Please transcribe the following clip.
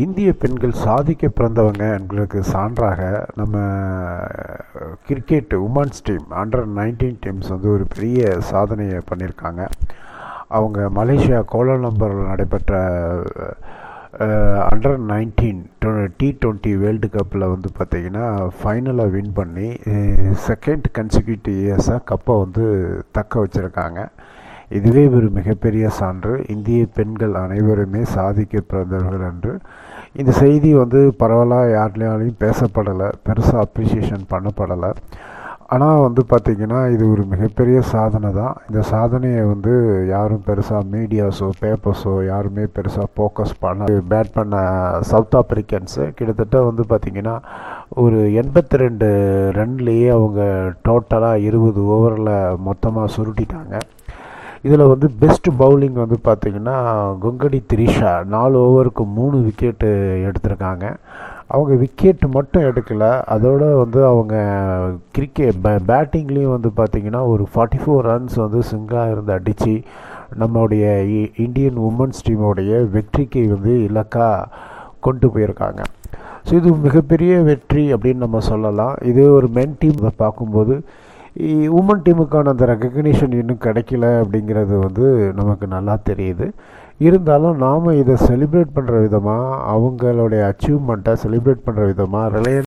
இந்திய பெண்கள் சாதிக்க பிறந்தவங்க எங்களுக்கு சான்றாக நம்ம கிரிக்கெட் உமன்ஸ் டீம் அண்டர்-19 டீம்ஸ் வந்து ஒரு பெரிய சாதனையை பண்ணியிருக்காங்க. அவங்க மலேசியா கோலாலம்பூரில் நடைபெற்ற அண்டர்-19 T20 வேர்ல்டு கப்பில் வந்து பார்த்திங்கன்னா ஃபைனலை வின் பண்ணி செகண்ட் கன்சிக்யூட்டிவ் இயர்ஸாக கப்பை வந்து தக்க வச்சுருக்காங்க. இதுவே ஒரு மிகப்பெரிய சான்று. இந்திய பெண்கள் அனைவருமே சாதிக்க பிறந்தவர்கள் என்று இந்த செய்தி வந்து பரவலாக யார்லையாலையும் பேசப்படலை, பெருசாக அப்ரிசியேஷன் பண்ணப்படலை. ஆனால் வந்து பார்த்திங்கன்னா இது ஒரு மிகப்பெரிய சாதனை தான். இந்த சாதனையை வந்து யாரும் பெருசாக மீடியாஸோ பேப்பர்ஸோ யாருமே பெருசாக ஃபோக்கஸ் பேட் பண்ண சவுத் ஆப்பிரிக்கன்ஸு கிட்டத்தட்ட வந்து பார்த்திங்கன்னா ஒரு 82 ரன்லேயே அவங்க டோட்டலாக 20 ஓவரில் மொத்தமாக சுருட்டிட்டாங்க. இதில் வந்து பெஸ்ட் பவுலிங் வந்து பார்த்திங்கன்னா கொங்கடி திரிஷா 4 ஓவருக்கு 3 விக்கெட்டு எடுத்திருக்காங்க. அவங்க விக்கெட்டு மட்டும் எடுக்கலை, அதோடு வந்து அவங்க பேட்டிங்லேயும் வந்து பார்த்திங்கன்னா ஒரு 44 ரன்ஸ் வந்து சிங்காக இருந்து அடித்து நம்மளுடைய இந்தியன் உமன்ஸ் டீமோடைய வெற்றிக்கு வந்து இலக்காக கொண்டு போயிருக்காங்க. ஸோ இது மிகப்பெரிய வெற்றி அப்படின்னு நம்ம சொல்லலாம். இதே ஒரு மென் டீம் பார்க்கும்போது உமன் டீமுக்கான அந்த ரெக்கக்னிஷன் இன்னும் கிடைக்கல அப்படிங்கிறது வந்து நமக்கு நல்லா தெரியுது. இருந்தாலும் நாம் இதை செலிப்ரேட் பண்ணுற விதமாக, அவங்களுடைய அச்சீவ்மெண்ட்டை செலிப்ரேட் பண்ணுற விதமாக ரிலையன்ஸ்